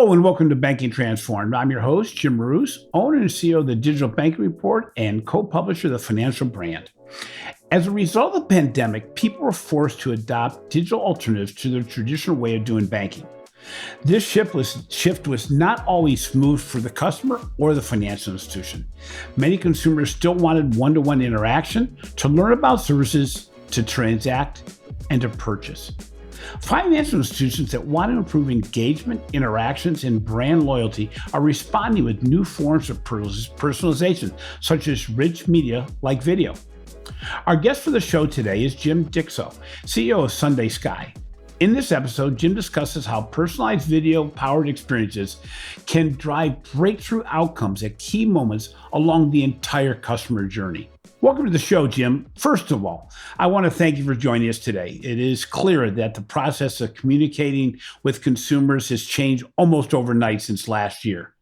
Hello and welcome to Banking Transformed. I'm your host, Jim Marous, owner and CEO of the Digital Banking Report and co-publisher of the Financial Brand. As a result of the pandemic, people were forced to adopt digital alternatives to their traditional way of doing banking. This shift was not always smooth for the customer or the financial institution. Many consumers still wanted one-to-one interaction to learn about services, to transact, and to purchase. Financial institutions that want to improve engagement, interactions, and brand loyalty are responding with new forms of personalization, such as rich media like video. Our guest for the show today is Jim Dicso, CEO of SundaySky. In this episode, Jim discusses how personalized video-powered experiences can drive breakthrough outcomes at key moments along the entire customer journey. Welcome to the show, Jim. First of all, I want to thank you for joining us today. It is clear that the process of communicating with consumers has changed almost overnight since last year.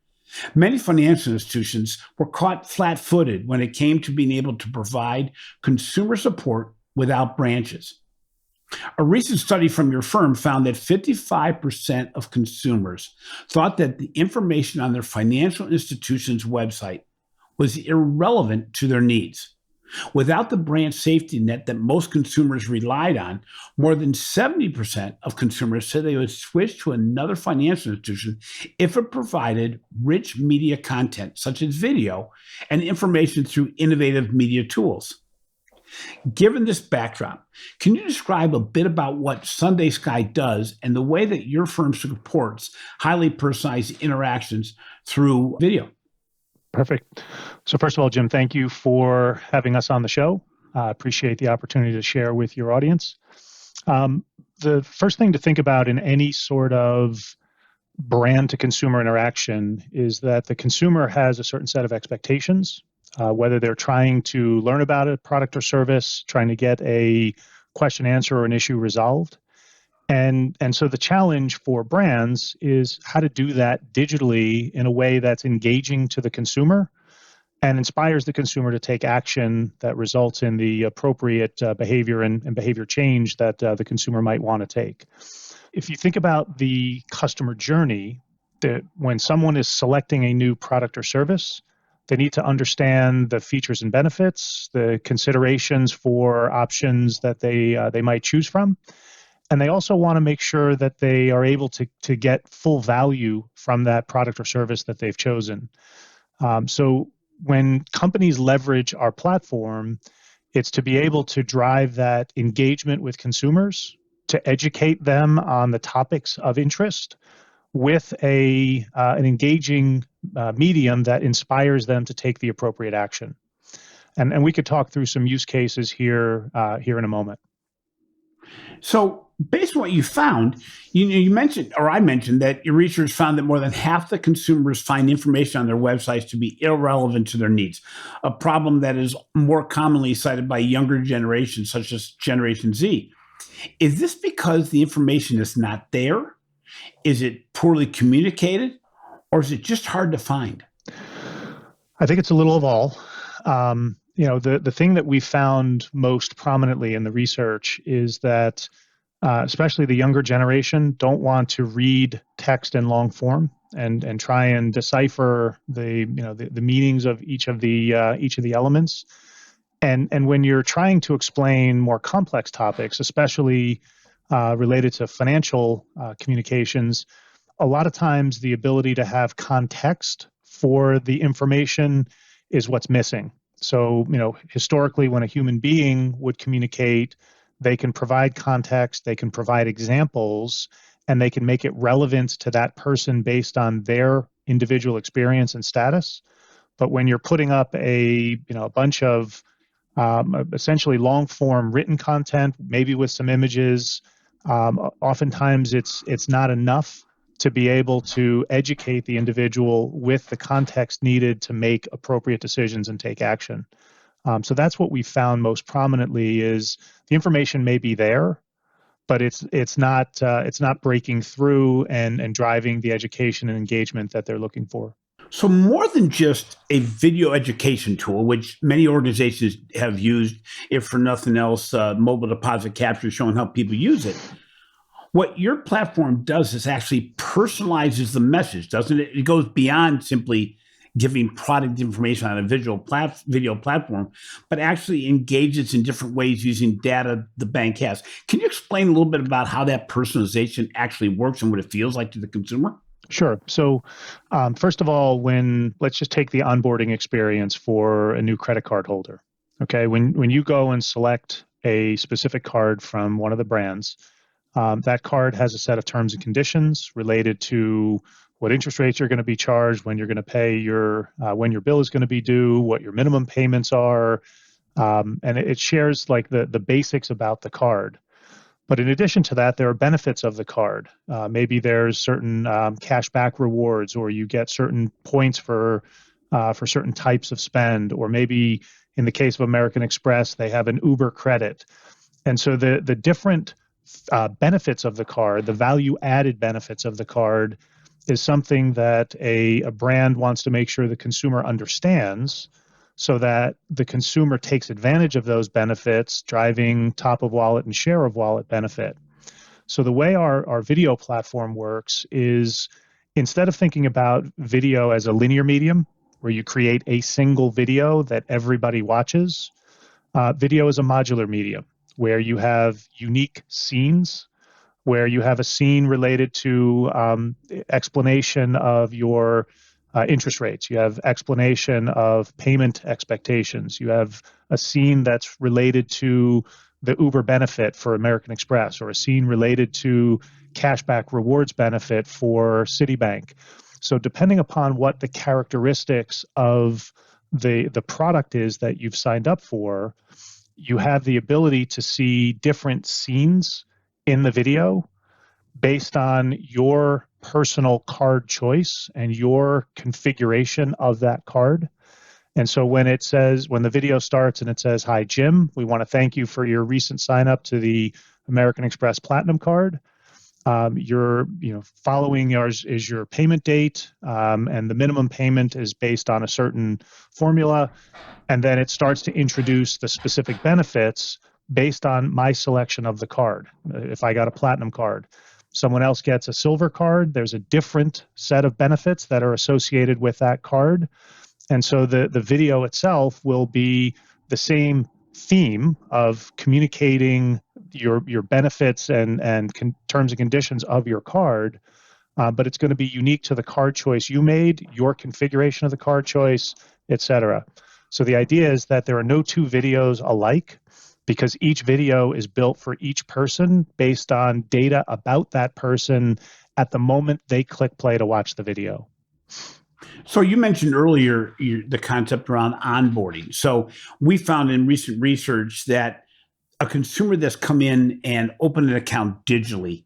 Many financial institutions were caught flat-footed when it came to being able to provide consumer support without branches. A recent study from your firm found that 55% of consumers thought that the information on their financial institution's website was irrelevant to their needs. Without the branch safety net that most consumers relied on, more than 70% of consumers said they would switch to another financial institution if it provided rich media content, such as video and information through innovative media tools. Given this backdrop, can you describe a bit about what SundaySky does and the way that your firm supports highly personalized interactions through video? Perfect. So first of all, Jim, thank you for having us on the show. I appreciate the opportunity to share with your audience. The first thing to think about in any sort of brand to consumer interaction is that the consumer has a certain set of expectations, whether they're trying to learn about a product or service, trying to get a question answer or an issue resolved. And so the challenge for brands is how to do that digitally in a way that's engaging to the consumer and inspires the consumer to take action that results in the appropriate behavior and behavior change that the consumer might want to take. If you think about the customer journey, that when someone is selecting a new product or service, they need to understand the features and benefits, the considerations for options that they might choose from. And they also want to make sure that they are able to get full value from that product or service that they've chosen. So when companies leverage our platform, it's to be able to drive that engagement with consumers, to educate them on the topics of interest with an engaging medium that inspires them to take the appropriate action. And we could talk through some use cases here in a moment. So based on what you found, you mentioned, or I mentioned, that your research found that more than half the consumers find information on their websites to be irrelevant to their needs, a problem that is more commonly cited by younger generations, such as Generation Z. Is this because the information is not there? Is it poorly communicated? Or is it just hard to find? I think it's a little of all. The thing that we found most prominently in the research is that especially the younger generation don't want to read text in long form and try and decipher the meanings of each of the elements. And when you're trying to explain more complex topics, especially related to financial communications, a lot of times the ability to have context for the information is what's missing. So, historically, when a human being would communicate, they can provide context, they can provide examples, and they can make it relevant to that person based on their individual experience and status. But when you're putting up a bunch of essentially long-form written content, maybe with some images, oftentimes it's not enough to be able to educate the individual with the context needed to make appropriate decisions and take action. So that's what we found most prominently is the information may be there, but it's not breaking through and driving the education and engagement that they're looking for. So more than just a video education tool, which many organizations have used, if for nothing else, mobile deposit capture, showing how people use it. What your platform does is actually personalizes the message, doesn't it? It goes beyond simply giving product information on a video platform, but actually engages in different ways using data the bank has. Can you explain a little bit about how that personalization actually works and what it feels like to the consumer? Sure. So, first of all, let's just take the onboarding experience for a new credit card holder. Okay, when you go and select a specific card from one of the brands, that card has a set of terms and conditions related to what interest rates you're going to be charged, when you're going to pay when your bill is going to be due, what your minimum payments are, and it shares like the basics about the card. But in addition to that, there are benefits of the card. Maybe there's certain cash back rewards, or you get certain points for certain types of spend, or maybe in the case of American Express, they have an Uber credit. And so the different benefits of the card, the value added benefits of the card, is something that a brand wants to make sure the consumer understands, so that the consumer takes advantage of those benefits, driving top of wallet and share of wallet benefit. So the way our video platform works is, instead of thinking about video as a linear medium where you create a single video that everybody watches, video is a modular medium where you have unique scenes, where you have a scene related to explanation of your interest rates. You have explanation of payment expectations. You have a scene that's related to the Uber benefit for American Express, or a scene related to cashback rewards benefit for Citibank. So depending upon what the characteristics of the product is that you've signed up for, you have the ability to see different scenes in the video based on your personal card choice and your configuration of that card. And so when the video starts and it says, "Hi, Jim, we want to thank you for your recent sign up to the American Express Platinum card. Following yours is your payment date, and the minimum payment is based on a certain formula." And then it starts to introduce the specific benefits based on my selection of the card. If I got a platinum card, someone else gets a silver card, there's a different set of benefits that are associated with that card. And so the video itself will be the same theme of communicating your benefits and terms and conditions of your card, but it's going to be unique to the card choice you made, your configuration of the card choice, et cetera. So the idea is that there are no two videos alike, because each video is built for each person based on data about that person at the moment they click play to watch the video. So you mentioned earlier the concept around onboarding. So we found in recent research that a consumer that's come in and opened an account digitally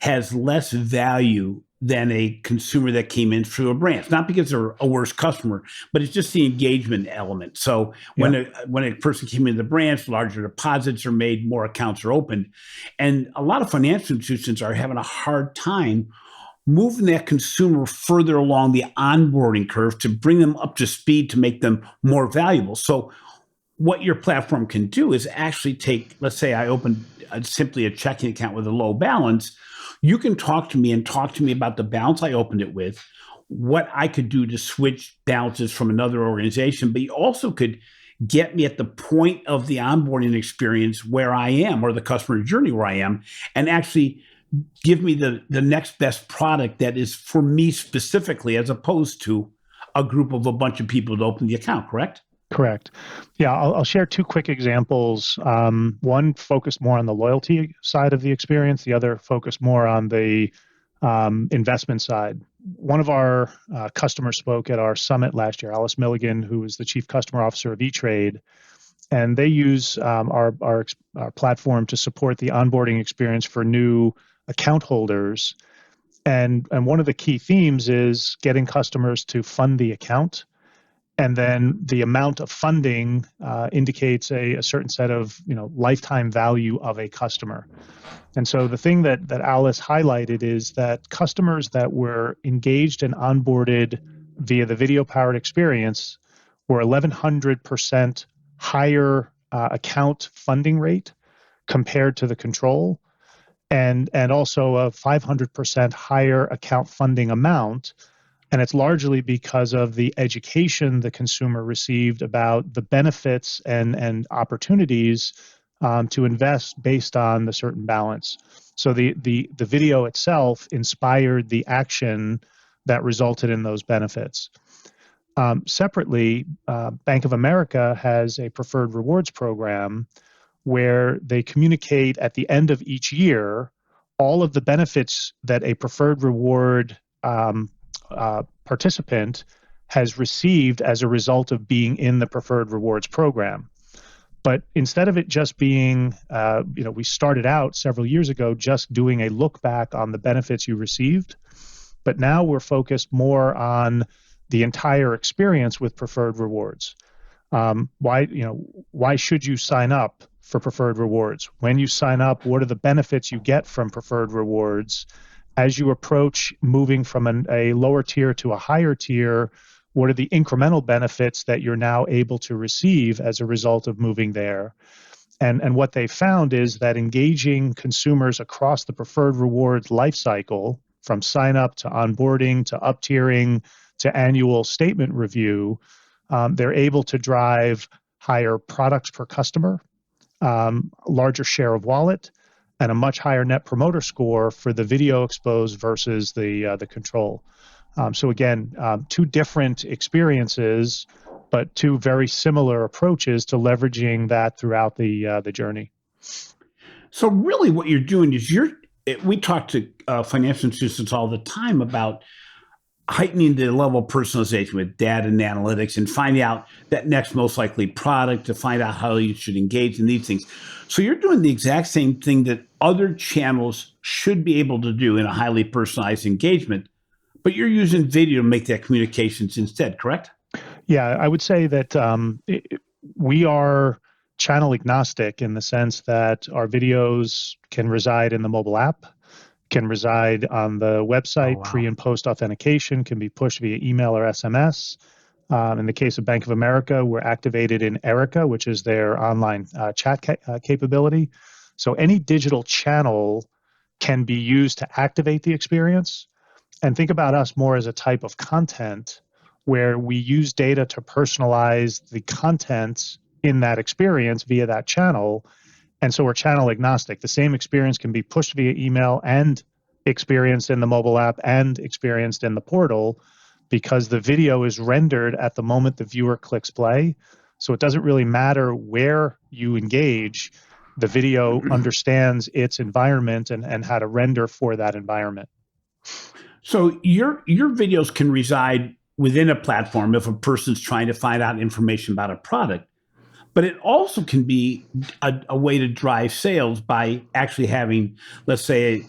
has less value than a consumer that came in through a branch. Not because they're a worse customer, but it's just the engagement element. So when a person came into the branch, larger deposits are made, more accounts are opened. And a lot of financial institutions are having a hard time moving that consumer further along the onboarding curve to bring them up to speed to make them more valuable. So what your platform can do is actually take, let's say I opened simply a checking account with a low balance. You can talk to me about the balance I opened it with, what I could do to switch balances from another organization, but you also could get me at the point of the onboarding experience where I am, or the customer journey where I am, and actually give me the next best product that is for me specifically, as opposed to a group of a bunch of people to open the account, correct? Correct. Yeah, I'll share two quick examples. One focused more on the loyalty side of the experience. The other focused more on the investment side. One of our customers spoke at our summit last year, Alice Milligan, who is the Chief Customer Officer of E-Trade, and they use our platform to support the onboarding experience for new account holders. And one of the key themes is getting customers to fund the account. And then the amount of funding indicates a certain set of lifetime value of a customer. And so the thing that Alice highlighted is that customers that were engaged and onboarded via the video-powered experience were 1,100% higher account funding rate compared to the control. and also a 500% higher account funding amount. And it's largely because of the education the consumer received about the benefits and opportunities to invest based on the certain balance. So the video itself inspired the action that resulted in those benefits. Separately, Bank of America has a preferred rewards program where they communicate at the end of each year all of the benefits that a preferred reward participant has received as a result of being in the preferred rewards program. But instead of it just being, we started out several years ago just doing a look back on the benefits you received, but now we're focused more on the entire experience with preferred rewards. Why should you sign up for preferred rewards? When you sign up, what are the benefits you get from preferred rewards? As you approach moving from a lower tier to a higher tier, what are the incremental benefits that you're now able to receive as a result of moving there? And what they found is that engaging consumers across the preferred rewards lifecycle, from sign up to onboarding to up tiering to annual statement review, they're able to drive higher products per customer, larger share of wallet, and a much higher net promoter score for the video exposed versus the control. So again, two different experiences, but two very similar approaches to leveraging that throughout the journey. So really what you're doing is we talk to financial institutions all the time about heightening the level of personalization with data and analytics and finding out that next most likely product, to find out how you should engage in these things. So you're doing the exact same thing that other channels should be able to do in a highly personalized engagement, but you're using video to make that communications instead, correct? Yeah, I would say that we are channel agnostic in the sense that our videos can reside in the mobile app, can reside on the website. Pre and post authentication can be pushed via email or SMS. In the case of Bank of America, we're activated in Erica, which is their online chat capability. So any digital channel can be used to activate the experience. And think about us more as a type of content where we use data to personalize the content in that experience via that channel. And so we're channel agnostic. The same experience can be pushed via email and experienced in the mobile app and experienced in the portal, because the video is rendered at the moment the viewer clicks play. So it doesn't really matter where you engage. The video understands its environment and how to render for that environment. So your videos can reside within a platform if a person's trying to find out information about a product, but it also can be a way to drive sales by actually having, let's say,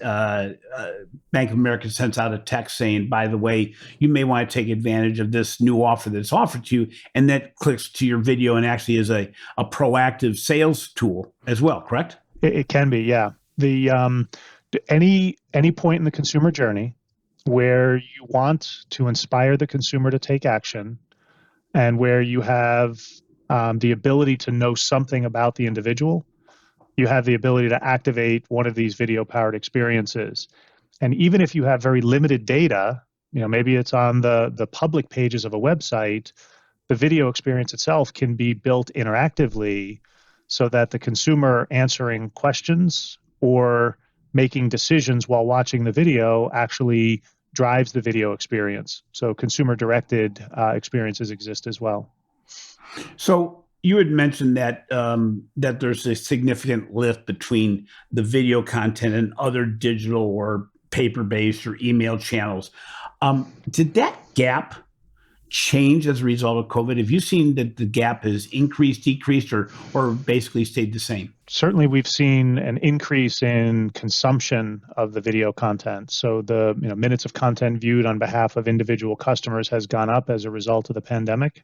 Bank of America sends out a text saying, by the way, you may want to take advantage of this new offer that's offered to you, and that clicks to your video and actually is a proactive sales tool as well, correct? It can be, yeah. Any point in the consumer journey where you want to inspire the consumer to take action, and where you have the ability to know something about the individual, you have the ability to activate one of these video-powered experiences. And even if you have very limited data, maybe it's on the public pages of a website, the video experience itself can be built interactively so that the consumer answering questions or making decisions while watching the video actually drives the video experience. So consumer-directed experiences exist as well. So you had mentioned that that there's a significant lift between the video content and other digital or paper-based or email channels. Did that gap change as a result of COVID? Have you seen that the gap has increased, decreased, or basically stayed the same? Certainly, we've seen an increase in consumption of the video content. So the minutes of content viewed on behalf of individual customers has gone up as a result of the pandemic.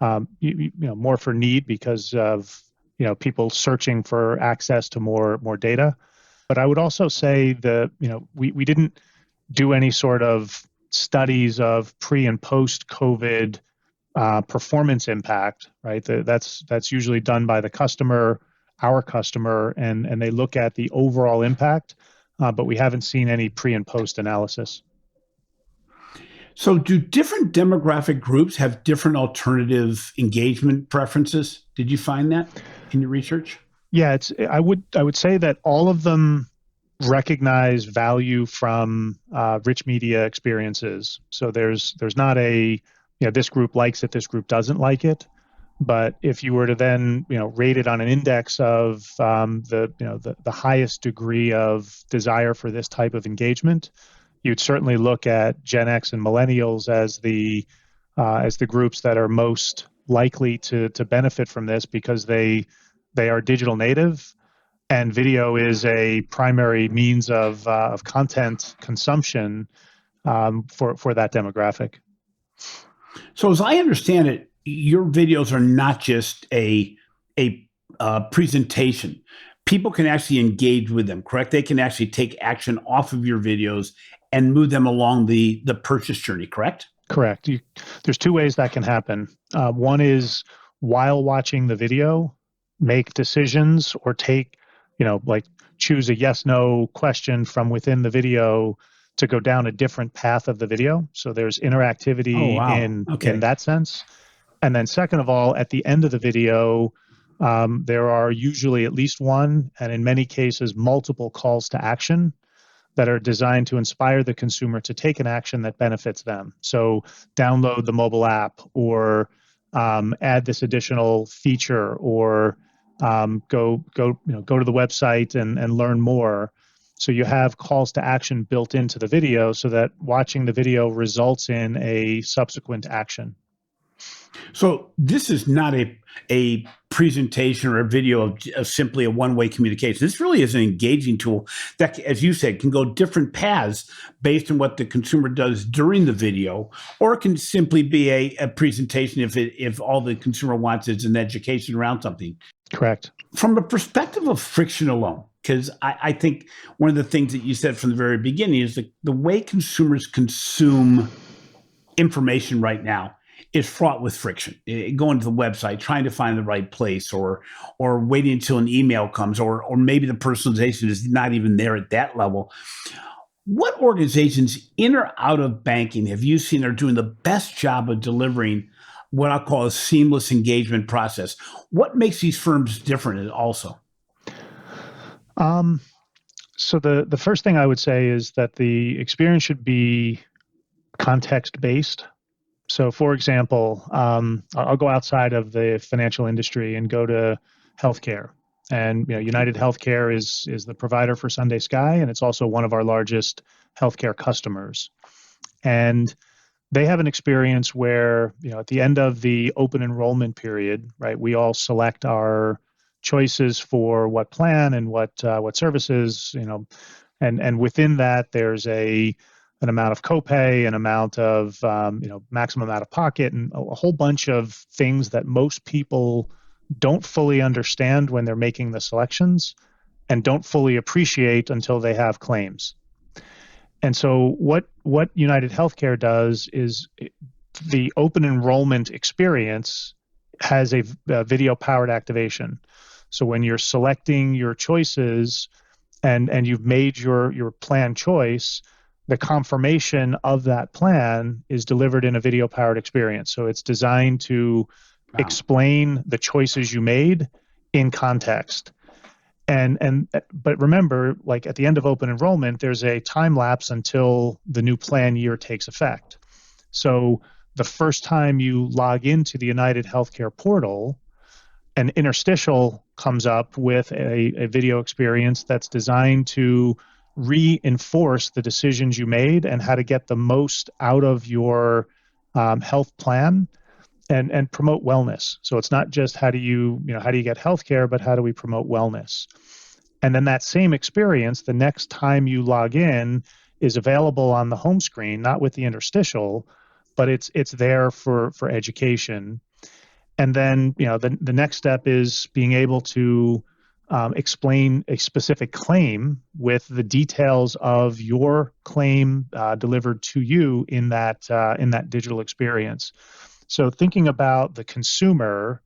More for need because of people searching for access to more data. But I would also say that we didn't do any sort of studies of pre and post COVID performance impact, right? That's usually done by the customer, our customer, and they look at the overall impact. but we haven't seen any pre and post analysis. So do different demographic groups have different alternative engagement preferences? Did you find that in your research? Yeah, I would say that all of them recognize value from rich media experiences. So there's not this group likes it, this group doesn't like it. But if you were to then rate it on an index of the highest degree of desire for this type of engagement, you'd certainly look at Gen X and Millennials as the groups that are most likely to benefit from this, because they are digital native, and video is a primary means of content consumption for that demographic. So as I understand it, your videos are not just a presentation. People can actually engage with them, correct? They can actually take action off of your videos and move them along the purchase journey, correct? Correct. There's two ways that can happen. One is, while watching the video, make decisions or take, choose a yes/no question from within the video to go down a different path of the video. So there's interactivity in that sense. And then second of all, at the end of the video, there are usually at least one, and in many cases, multiple calls to action that are designed to inspire the consumer to take an action that benefits them. So download the mobile app, or add this additional feature, or go to the website and learn more. So you have calls to action built into the video so that watching the video results in a subsequent action. So this is not a presentation or a video of simply a one-way communication. This really is an engaging tool that, as you said, can go different paths based on what the consumer does during the video, or it can simply be a presentation if all the consumer wants is an education around something. Correct. From the perspective of friction alone, because I think one of the things that you said from the very beginning is the way consumers consume information right now is fraught with friction. Going to the website, trying to find the right place, or waiting until an email comes, or maybe the personalization is not even there at that level. What organizations in or out of banking have you seen are doing the best job of delivering what I'll call a seamless engagement process? What makes these firms different also? So the first thing I would say is that the experience should be context-based. So, for example, I'll go outside of the financial industry and go to healthcare. And United Healthcare is the provider for SundaySky, and it's also one of our largest healthcare customers. And they have an experience where, at the end of the open enrollment period, right, we all select our choices for what plan and what services, and within that there's an amount of copay, an amount of maximum out of pocket, and a whole bunch of things that most people don't fully understand when they're making the selections, and don't fully appreciate until they have claims. And so what United Healthcare does is, the open enrollment experience has a video powered activation. So when you're selecting your choices and you've made your plan choice, the confirmation of that plan is delivered in a video powered experience. So it's designed to explain the choices you made in context. But remember, like at the end of open enrollment, there's a time lapse until the new plan year takes effect. So the first time you log into the United Healthcare portal, an interstitial comes up with a video experience that's designed to reinforce the decisions you made and how to get the most out of your health plan, and promote wellness. So it's not just how do you get healthcare, but how do we promote wellness? And then that same experience, the next time you log in, is available on the home screen, not with the interstitial, but it's there for education. And then the next step is being able to explain a specific claim with the details of your claim delivered to you in that digital experience. So thinking about the consumer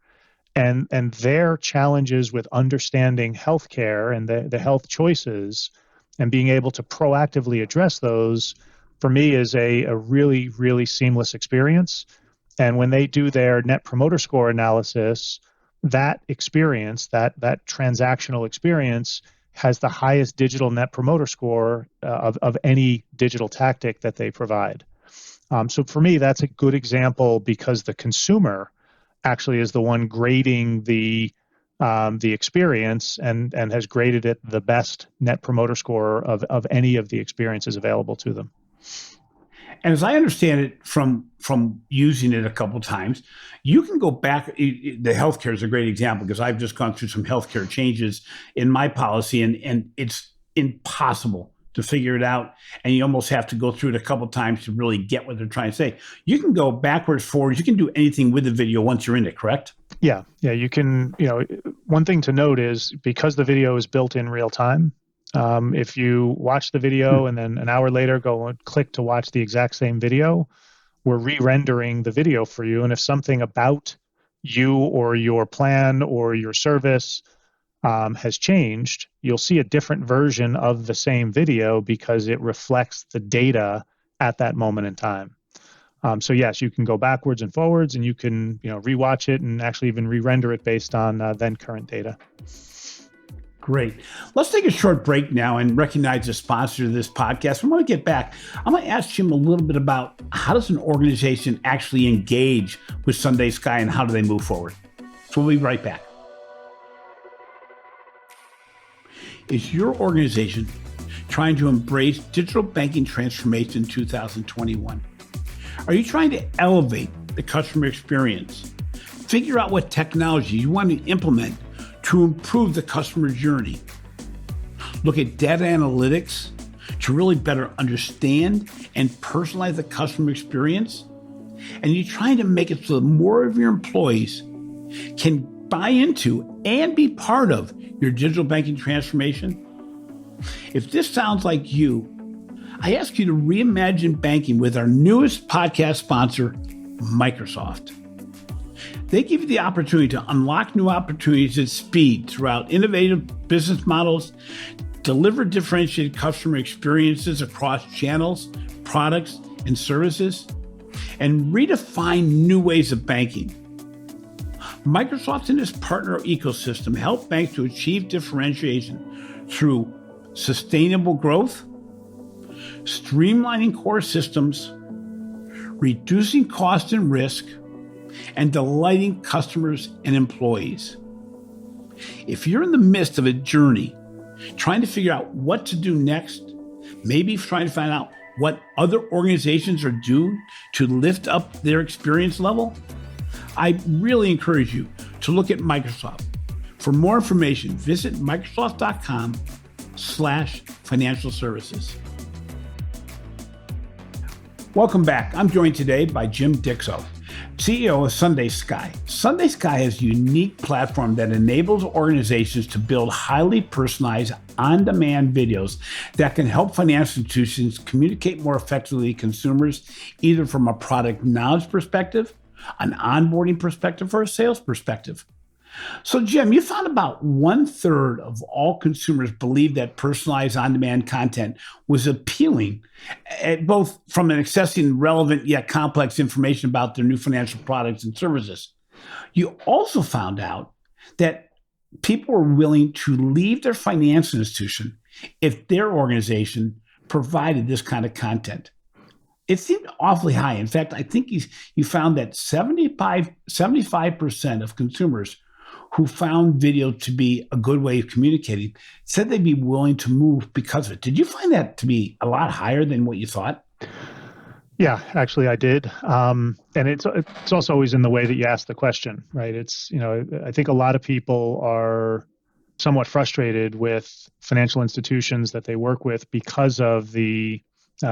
and their challenges with understanding healthcare and the health choices, And being able to proactively address those, for me, is a really, really seamless experience. And when they do their Net Promoter Score analysis, that experience, that transactional experience, has the highest digital Net Promoter Score of any digital tactic that they provide. So for me, that's a good example because the consumer actually is the one grading the experience and has graded it the best Net Promoter Score of any of the experiences available to them. And as I understand it from using it a couple of times, you can go back. The healthcare is a great example because I've just gone through some healthcare changes in my policy, and it's impossible to figure it out. And you almost have to go through it a couple of times to really get what they're trying to say. You can go backwards, forwards. You can do anything with the video once you're in it, correct? Yeah, you can. One thing to note is because the video is built in real time, if you watch the video and then an hour later go and click to watch the exact same video, we're re-rendering the video for you. And if something about you or your plan or your service has changed, you'll see a different version of the same video because it reflects the data at that moment in time. So yes, you can go backwards and forwards, and you can rewatch it and actually even re-render it based on then current data. Great. Let's take a short break now and recognize the sponsor of this podcast. When we get back, I'm going to ask Jim a little bit about how does an organization actually engage with SundaySky and how do they move forward. So we'll be right back. Is your organization trying to embrace digital banking transformation in 2021? Are you trying to elevate the customer experience? Figure out what technology you want to implement to improve the customer journey. Look at data analytics to really better understand and personalize the customer experience. And you're trying to make it so that more of your employees can buy into and be part of your digital banking transformation. If this sounds like you, I ask you to reimagine banking with our newest podcast sponsor, Microsoft. They give you the opportunity to unlock new opportunities at speed throughout innovative business models, deliver differentiated customer experiences across channels, products, and services, and redefine new ways of banking. Microsoft and its partner ecosystem help banks to achieve differentiation through sustainable growth, streamlining core systems, reducing cost and risk, and delighting customers and employees. If you're in the midst of a journey, trying to figure out what to do next, maybe trying to find out what other organizations are doing to lift up their experience level, I really encourage you to look at Microsoft. For more information, visit Microsoft.com/financial services. Welcome back. I'm joined today by Jim Dicso, CEO of SundaySky. SundaySky is a unique platform that enables organizations to build highly personalized, on-demand videos that can help financial institutions communicate more effectively to consumers, either from a product knowledge perspective, an onboarding perspective, or a sales perspective. So, Jim, you found about 1/3 of all consumers believe that personalized on-demand content was appealing, both from accessing relevant yet complex information about their new financial products and services. You also found out that people were willing to leave their financial institution if their organization provided this kind of content. It seemed awfully high. In fact, I think you found that 75% of consumers who found video to be a good way of communicating said they'd be willing to move because of it. Did you find that to be a lot higher than what you thought? Yeah, actually I did. And it's also always in the way that you ask the question, right? I think a lot of people are somewhat frustrated with financial institutions that they work with because of the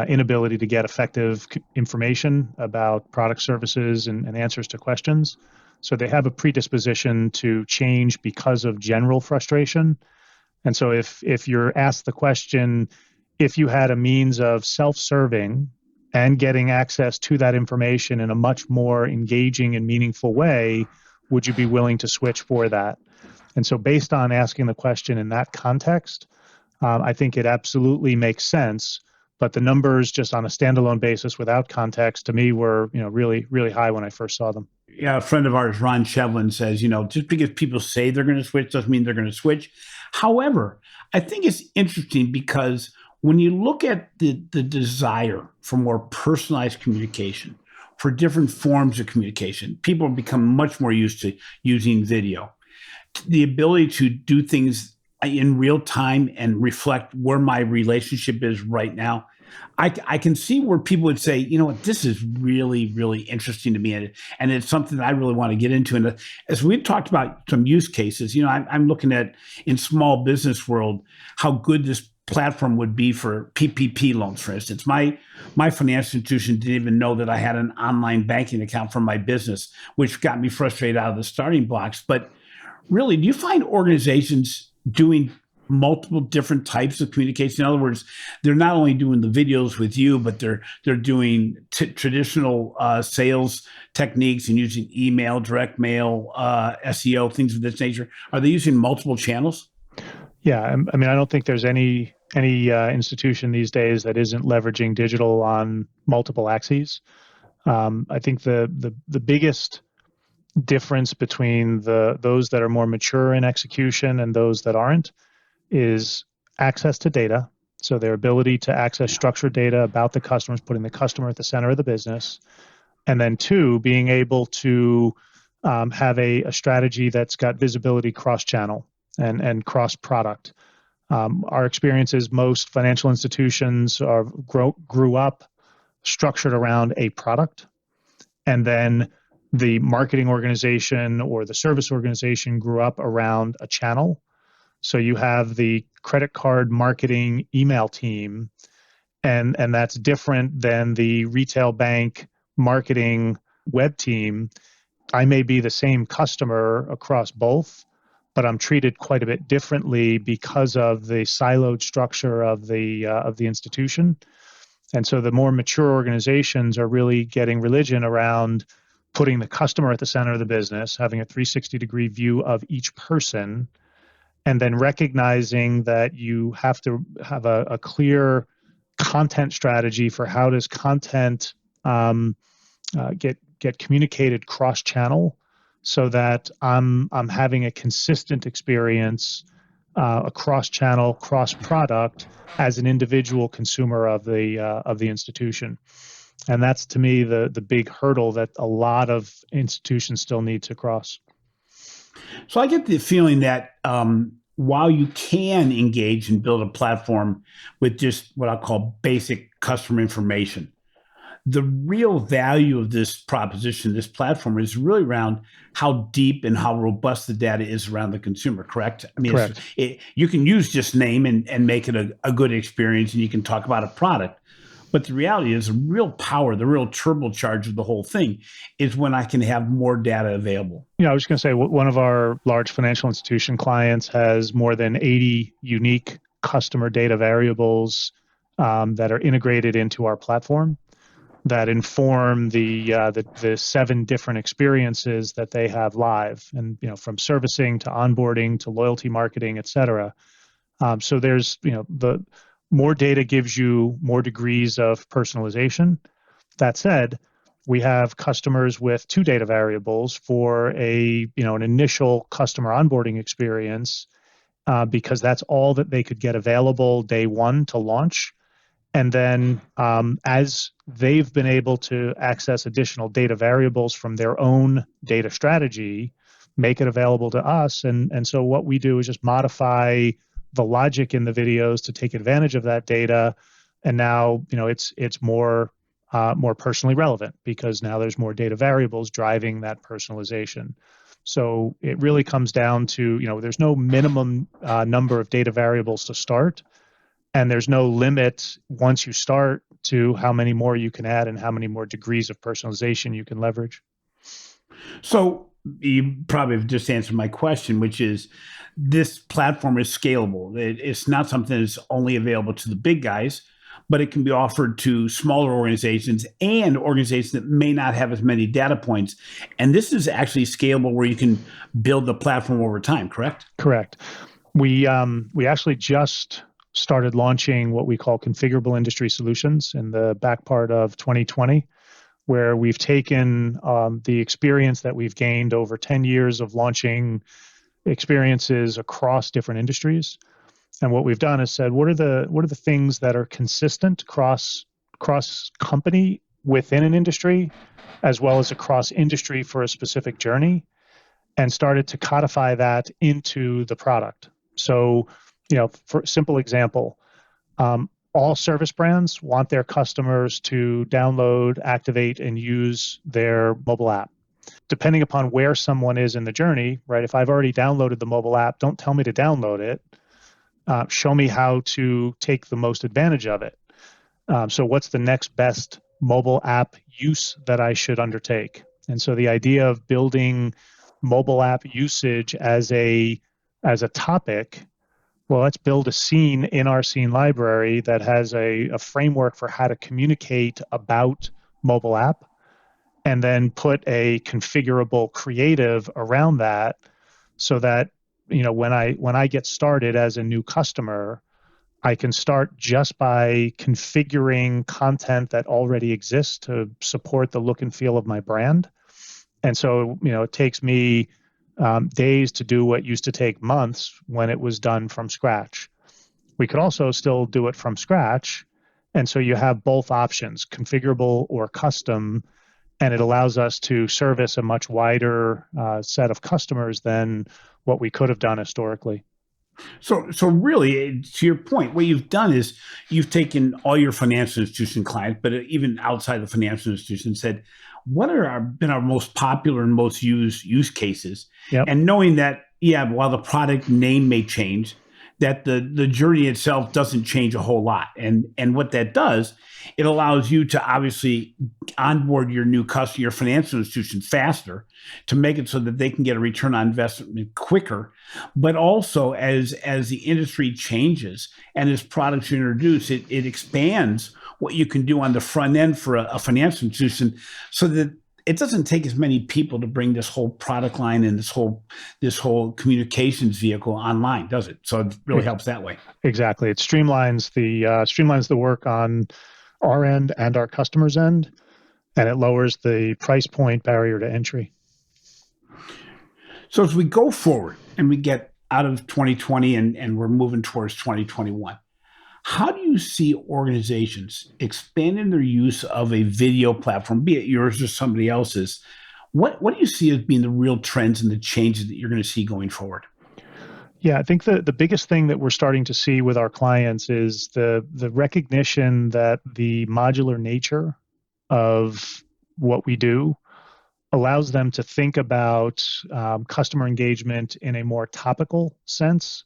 inability to get effective information about product, services, and answers to questions. So they have a predisposition to change because of general frustration. And so if you're asked the question, if you had a means of self-serving and getting access to that information in a much more engaging and meaningful way, would you be willing to switch for that? And so based on asking the question in that context, I think it absolutely makes sense. But the numbers just on a standalone basis without context to me were, really, really high when I first saw them. Yeah, a friend of ours, Ron Shevlin, says, just because people say they're going to switch doesn't mean they're going to switch. However, I think it's interesting because when you look at the desire for more personalized communication, for different forms of communication, people have become much more used to using video. The ability to do things in real time and reflect where my relationship is right now. I can see where people would say, what, this is really, really interesting to me. And it's something that I really want to get into. And as we've talked about some use cases, I'm looking at in small business world, how good this platform would be for PPP loans, for instance. My financial institution didn't even know that I had an online banking account for my business, which got me frustrated out of the starting blocks. But really, do you find organizations doing multiple different types of communication? In other words, they're not only doing the videos with you, but they're doing traditional sales techniques and using email, direct mail, SEO, things of this nature. Are they using multiple channels? Yeah, I mean, I don't think there's any institution these days that isn't leveraging digital on multiple axes. I think the biggest difference between those that are more mature in execution and those that aren't is access to data. So their ability to access structured data about the customers, putting the customer at the center of the business. And then two, being able to have a strategy that's got visibility cross-channel and cross-product. Our experience is most financial institutions grew up structured around a product, and then the marketing organization or the service organization grew up around a channel. So you have the credit card marketing email team, and that's different than the retail bank marketing web team. I may be the same customer across both, but I'm treated quite a bit differently because of the siloed structure of the institution. And so the more mature organizations are really getting religion around putting the customer at the center of the business, having a 360-degree view of each person, and then recognizing that you have to have a clear content strategy for how does content get communicated cross-channel, so that I'm having a consistent experience across channel, cross product as an individual consumer of the institution. And that's, to me, the big hurdle that a lot of institutions still need to cross. So I get the feeling that while you can engage and build a platform with just what I'll call basic customer information, the real value of this proposition, this platform, is really around how deep and how robust the data is around the consumer, correct? I mean, Correct. You can use just name and make it a good experience, and you can talk about a product. But the reality is the real power, the real turbocharge of the whole thing is when I can have more data available. I was going to say, one of our large financial institution clients has more than 80 unique customer data variables that are integrated into our platform that inform the 7 different experiences that they have live, and from servicing to onboarding to loyalty marketing, et cetera. So there's the more data gives you more degrees of personalization. That said, we have customers with 2 data variables for an initial customer onboarding experience because that's all that they could get available day one to launch. And then as they've been able to access additional data variables from their own data strategy, make it available to us. And so what we do is just modify the logic in the videos to take advantage of that data. And now, it's more personally relevant because now there's more data variables driving that personalization. So it really comes down to, there's no minimum number of data variables to start. And there's no limit once you start to how many more you can add and how many more degrees of personalization you can leverage. So you probably have just answered my question, which is this platform is scalable. It's not something that's only available to the big guys, but it can be offered to smaller organizations and organizations that may not have as many data points. And this is actually scalable where you can build the platform over time, correct? Correct. We actually just started launching what we call configurable industry solutions in the back part of 2020, where we've taken the experience that we've gained over 10 years of launching experiences across different industries. And what we've done is said, what are the things that are consistent cross company within an industry, as well as across industry for a specific journey, and started to codify that into the product. So, for simple example, all service brands want their customers to download, activate, and use their mobile app. Depending upon where someone is in the journey, right? If I've already downloaded the mobile app, don't tell me to download it. Show me how to take the most advantage of it. So what's the next best mobile app use that I should undertake? And so the idea of building mobile app usage as a topic, well, let's build a scene in our scene library that has a framework for how to communicate about mobile app, and then put a configurable creative around that, so that when I get started as a new customer, I can start just by configuring content that already exists to support the look and feel of my brand. And so, it takes me days to do what used to take months when it was done from scratch. We could also still do it from scratch. And so you have both options, configurable or custom, and it allows us to service a much wider set of customers than what we could have done historically. So really, to your point, what you've done is you've taken all your financial institution clients, but even outside the financial institution, said, what been our most popular and most used use cases? Yep. And knowing that, while the product name may change, that the journey itself doesn't change a whole lot. And what that does, it allows you to obviously onboard your new customer, your financial institution faster, to make it so that they can get a return on investment quicker. But also as the industry changes and as products are introduced, it expands what you can do on the front end for a financial institution, so that it doesn't take as many people to bring this whole product line and this whole communications vehicle online, does it? So it really helps that way. Exactly. It streamlines the work on our end and our customers' end, and it lowers the price point barrier to entry. So as we go forward and we get out of 2020 and we're moving towards 2021, how do you see organizations expanding their use of a video platform, be it yours or somebody else's? What do you see as being the real trends and the changes that you're going to see going forward? Yeah, I think the biggest thing that we're starting to see with our clients is the recognition that the modular nature of what we do allows them to think about customer engagement in a more topical sense.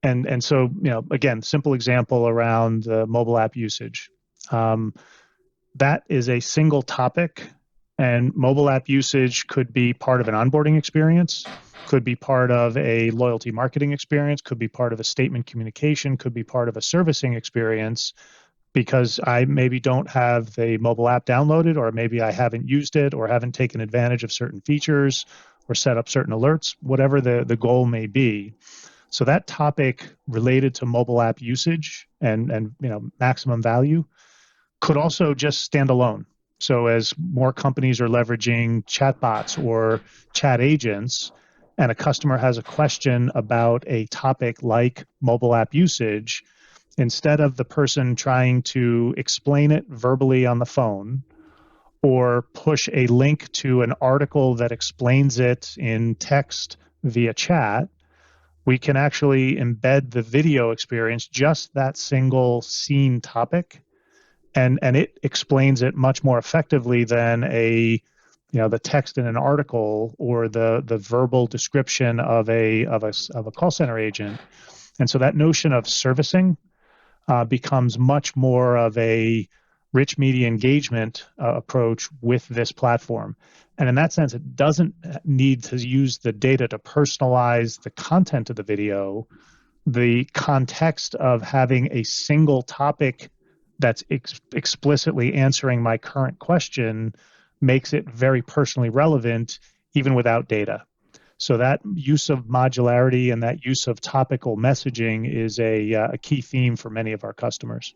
And so, again, simple example around mobile app usage. That is a single topic, and mobile app usage could be part of an onboarding experience, could be part of a loyalty marketing experience, could be part of a statement communication, could be part of a servicing experience, because I maybe don't have the mobile app downloaded, or maybe I haven't used it, or haven't taken advantage of certain features, or set up certain alerts, whatever the goal may be. So that topic related to mobile app usage and maximum value could also just stand alone. So as more companies are leveraging chatbots or chat agents, and a customer has a question about a topic like mobile app usage, instead of the person trying to explain it verbally on the phone, or push a link to an article that explains it in text via chat, we can actually embed the video experience, just that single scene topic, and it explains it much more effectively than the text in an article or the verbal description of a call center agent. And so that notion of servicing becomes much more of a rich media engagement approach with this platform. And in that sense, it doesn't need to use the data to personalize the content of the video. The context of having a single topic that's explicitly answering my current question makes it very personally relevant, even without data. So that use of modularity and that use of topical messaging is a key theme for many of our customers.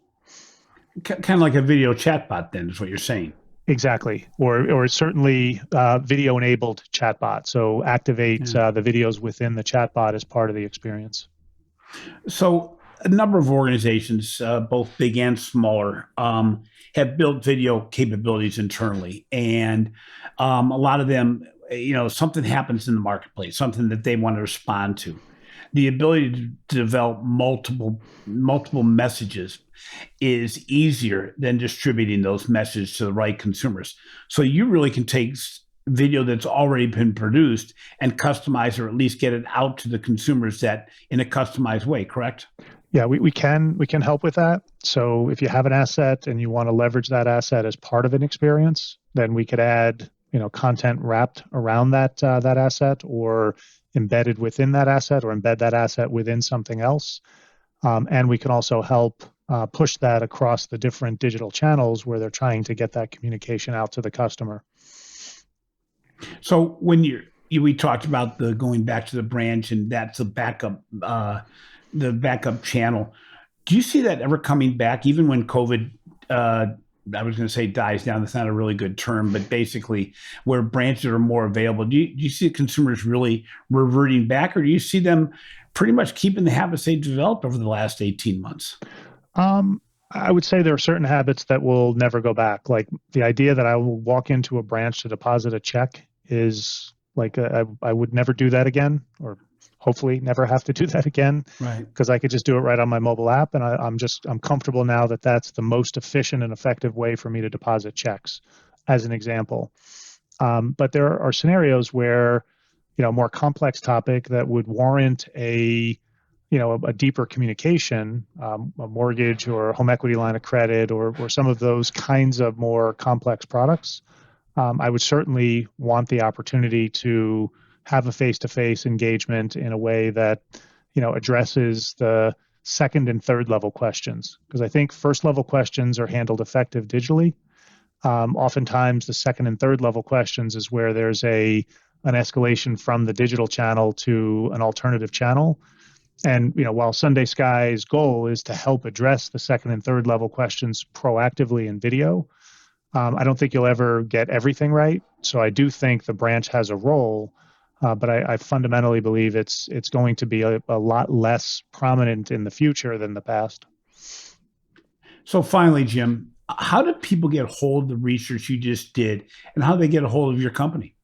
Kind of like a video chatbot, then, is what you're saying. Exactly, or certainly video-enabled chatbot. So activate the videos within the chatbot as part of the experience. So a number of organizations, both big and smaller, have built video capabilities internally, and a lot of them, something happens in the marketplace, something that they want to respond to. The ability to develop multiple messages is easier than distributing those messages to the right consumers. So you really can take video that's already been produced and customize, or at least get it out to the consumers that in a customized way, correct? Yeah, we can help with that. So if you have an asset and you want to leverage that asset as part of an experience, then we could add content wrapped around that asset, or embedded within that asset, or embed that asset within something else. And we can also help push that across the different digital channels where they're trying to get that communication out to the customer. So when we talked about the going back to the branch, and that's the backup channel. Do you see that ever coming back, even when COVID, I was going to say dies down, that's not a really good term, but basically where branches are more available? Do you see consumers really reverting back, or do you see them pretty much keeping the habits they developed over the last 18 months? I would say there are certain habits that will never go back. Like the idea that I will walk into a branch to deposit a check is like, I would never do that again, or hopefully never have to do that again, right? Because I could just do it right on my mobile app, and I'm comfortable now that that's the most efficient and effective way for me to deposit checks, as an example. But there are scenarios where, more complex topic that would warrant a deeper communication, a mortgage or home equity line of credit, or some of those kinds of more complex products. I would certainly want the opportunity to have a face-to-face engagement in a way that, addresses the second and third level questions. Because I think first level questions are handled effective digitally. Oftentimes the second and third level questions is where there's an escalation from the digital channel to an alternative channel. And, while SundaySky's goal is to help address the second and third level questions proactively in video, I don't think you'll ever get everything right. So I do think the branch has a role, but I fundamentally believe it's going to be a lot less prominent in the future than the past. So finally, Jim, how do people get hold of the research you just did, and how do they get a hold of your company?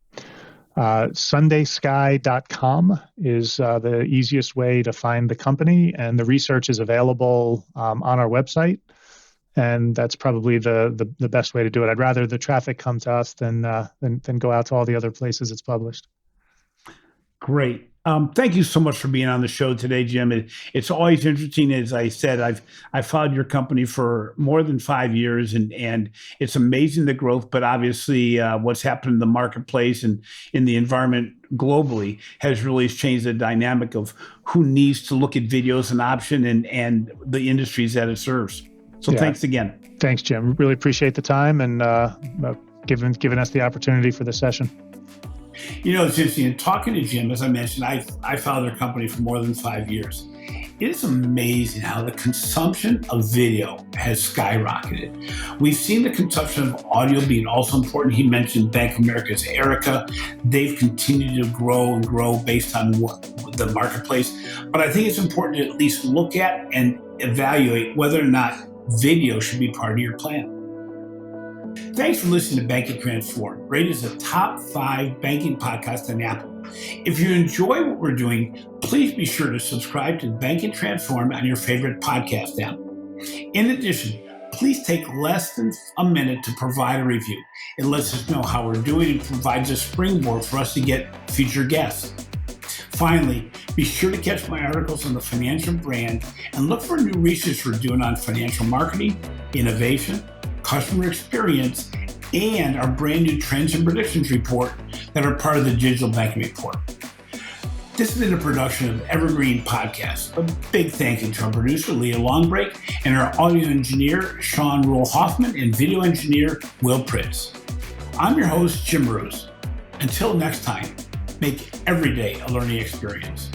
SundaySky.com is the easiest way to find the company, and the research is available on our website. And that's probably the best way to do it. I'd rather the traffic come to us than go out to all the other places it's published. Great. Thank you so much for being on the show today, Jim. It's always interesting. As I said, I've followed your company for more than 5 years, and it's amazing the growth, but obviously what's happened in the marketplace and in the environment globally has really changed the dynamic of who needs to look at video as an option, and the industries that it serves. So Thanks again. Thanks, Jim. Really appreciate the time and giving us the opportunity for this session. It's interesting. Talking to Jim, as I mentioned, I followed their company for more than 5 years. It is amazing how the consumption of video has skyrocketed. We've seen the consumption of audio being also important. He mentioned Bank of America's Erica. They've continued to grow and grow based on the marketplace. But I think it's important to at least look at and evaluate whether or not video should be part of your plan. Thanks for listening to Banking Transformed, rated as a top 5 banking podcast on Apple. If you enjoy what we're doing, please be sure to subscribe to Banking Transformed on your favorite podcast app. In addition, please take less than a minute to provide a review. It lets us know how we're doing and provides a springboard for us to get future guests. Finally, be sure to catch my articles on the financial brand and look for new research we're doing on financial marketing, innovation, customer experience, and our brand new Trends and Predictions report that are part of the Digital Banking Report. This has been a production of Evergreen Podcast. A big thank you to our producer, Leah Longbreak, and our audio engineer, Sean Rule-Hoffman, and video engineer, Will Pritz. I'm your host, Jim Marous. Until next time, Make every day a learning experience.